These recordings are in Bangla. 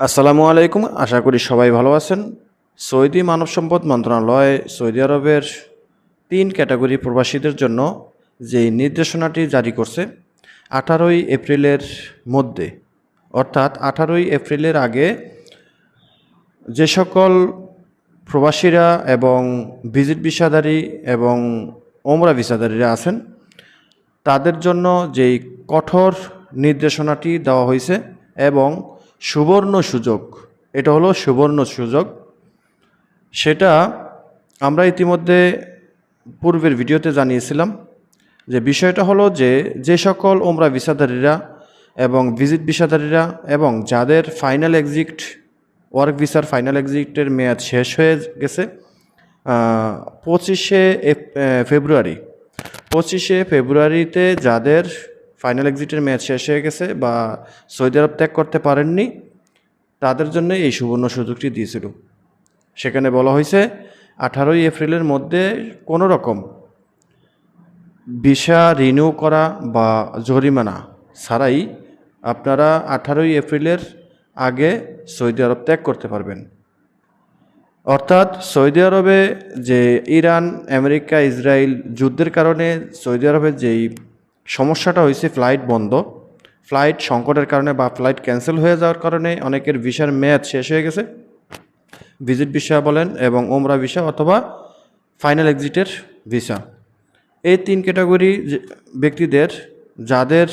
আসসালামু আলাইকুম। আশা করি সবাই ভালো আছেন। সৌদি মানব সম্পদ মন্ত্রণালয় সৌদি আরবের ৩ ক্যাটাগরি প্রবাসীদের জন্য যেই নির্দেশনাটি জারি করছে ১৮ই এপ্রিলের মধ্যে, অর্থাৎ ১৮ই এপ্রিলের আগে যে সকল প্রবাসীরা এবং ভিজিট ভিসাধারী এবং ওমরা ভিসাধারীরা আছেন তাদের জন্য যেই কঠোর নির্দেশনাটি দেওয়া হয়েছে এবং সুবর্ণ সুযোগ, এটা হলো সুবর্ণ সুযোগ। সেটা আমরা ইতিমধ্যে পূর্বের ভিডিওতে জানিয়েছিলাম যে বিষয়টা হলো যে সকল ওমরা ভিসাধারীরা এবং ভিজিট ভিসাধারীরা এবং যাদের ফাইনাল এক্সিট ওয়ার্ক ভিসার ফাইনাল এক্সিটের মেয়াদ শেষ হয়ে গেছে 25শে ফেব্রুয়ারিতে যাদের ফাইনাল এক্সিটের মেয়াদ শেষ হয়ে গেছে বা সৌদি আরব ত্যাগ করতে পারেননি তাদের জন্য এই সুবর্ণ সুযোগটি দিয়েছিল। সেখানে বলা হয়েছে 18ই এপ্রিলের মধ্যে কোনো রকম ভিসা রিনিউ করা বা জরিমানা ছাড়াই আপনারা 18ই এপ্রিলের আগে সৌদি আরব ত্যাগ করতে পারবেন। অর্থাৎ সৌদি আরবে যে ইরান, আমেরিকা, ইসরায়েল যুদ্ধের কারণে সৌদি আরবের যেই সমস্যাটা হয়েছে, ফ্লাইট বন্ধ, ফ্লাইট সংকটের কারণে বা ফ্লাইট ক্যান্সেল হয়ে যাওয়ার কারণে অনেকের ভিসার মেয়াদ শেষ হয়ে গেছে, ভিজিট ভিসা বলেন এবং ওমরা ভিসা অথবা ফাইনাল এক্সিটের ভিসা। এই 3 ক্যাটাগরি ব্যক্তিদের যাদের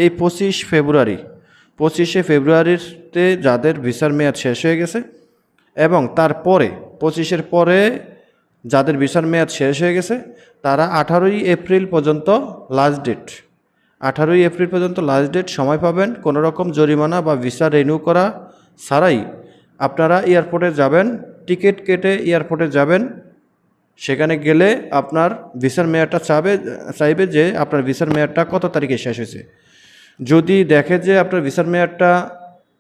এই 25শে ফেব্রুয়ারিতে যাদের ভিসার মেয়াদ শেষ হয়ে গেছে এবং তারপরে 25-এর পরে যাদের ভিসার মেয়াদ শেষ হয়ে গেছে তারা 18ই এপ্রিল পর্যন্ত লাস্ট ডেট, 18ই এপ্রিল পর্যন্ত লাস্ট ডেট সময় পাবেন। কোনো রকম জরিমানা বা ভিসা রিনিউ করা ছাড়াই আপনারা এয়ারপোর্টে যাবেন, টিকিট কেটে এয়ারপোর্টে যাবেন। সেখানে গেলে আপনার ভিসার মেয়াদটা চাইবে যে আপনার ভিসার মেয়াদটা কত তারিখে শেষ হয়েছে। যদি দেখে যে আপনার ভিসার মেয়াদটা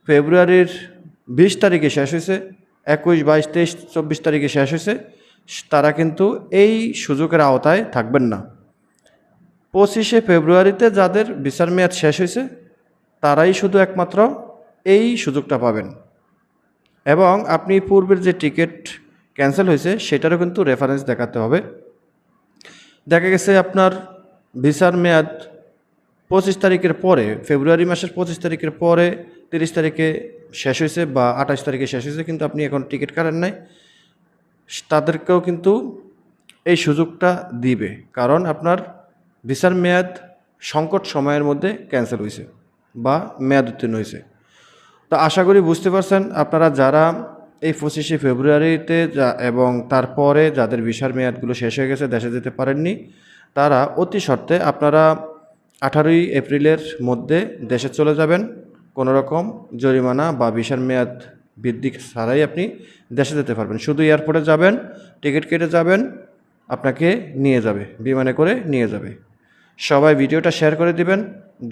ফেব্রুয়ারির 20 তারিখে শেষ হয়েছে, 21, 22, 23, 24 তারিখে শেষ হয়েছে, তারা কিন্তু এই সুযোগের আওতায় থাকবেন না। 25শে ফেব্রুয়ারিতে যাদের ভিসার মেয়াদ শেষ হয়েছে তারাই শুধু একমাত্র এই সুযোগটা পাবেন এবং আপনি পূর্বের যে টিকিট ক্যান্সেল হয়েছে সেটারও কিন্তু রেফারেন্স দেখাতে হবে। দেখা গেছে আপনার ভিসার মেয়াদ 25 তারিখের পরে, ফেব্রুয়ারি মাসের 25 তারিখের পরে 30 তারিখে শেষ হয়েছে বা 28 তারিখে শেষ হয়েছে, কিন্তু আপনি এখন টিকিট কাটেন নাই, তাদেরকেও কিন্তু এই সুযোগটা দিবে, কারণ আপনার ভিসার মেয়াদ সংকট সময়ের মধ্যে ক্যান্সেল হয়েছে বা মেয়াদ উত্তীর্ণ হয়েছে। তো আশা করি বুঝতে পারছেন আপনারা যারা এই 25শে ফেব্রুয়ারিতে এবং তারপরে যাদের ভিসার মেয়াদগুলো শেষ হয়ে গেছে, দেশে যেতে পারেননি, তারা অতি সত্ত্বে আপনারা 18ই এপ্রিলের মধ্যে দেশে চলে যাবেন। কোনো রকম জরিমানা বা ভিসার মেয়াদ বৃদ্ধি ছাড়াই আপনি দেশে যেতে পারবেন। শুধু এয়ারপোর্টে যাবেন, টিকিট কেটে যাবেন, আপনাকে নিয়ে যাবে, বিমানে করে নিয়ে যাবে। সবাই ভিডিওটা শেয়ার করে দিবেন,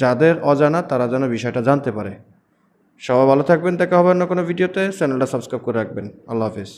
যাদের অজানা তারা যেন বিষয়টা জানতে পারে। সবাই ভালো থাকবেন, দেখা হবে অন্য কোনো ভিডিওতে। চ্যানেলটা সাবস্ক্রাইব করে রাখবেন। আল্লাহ হাফেজ।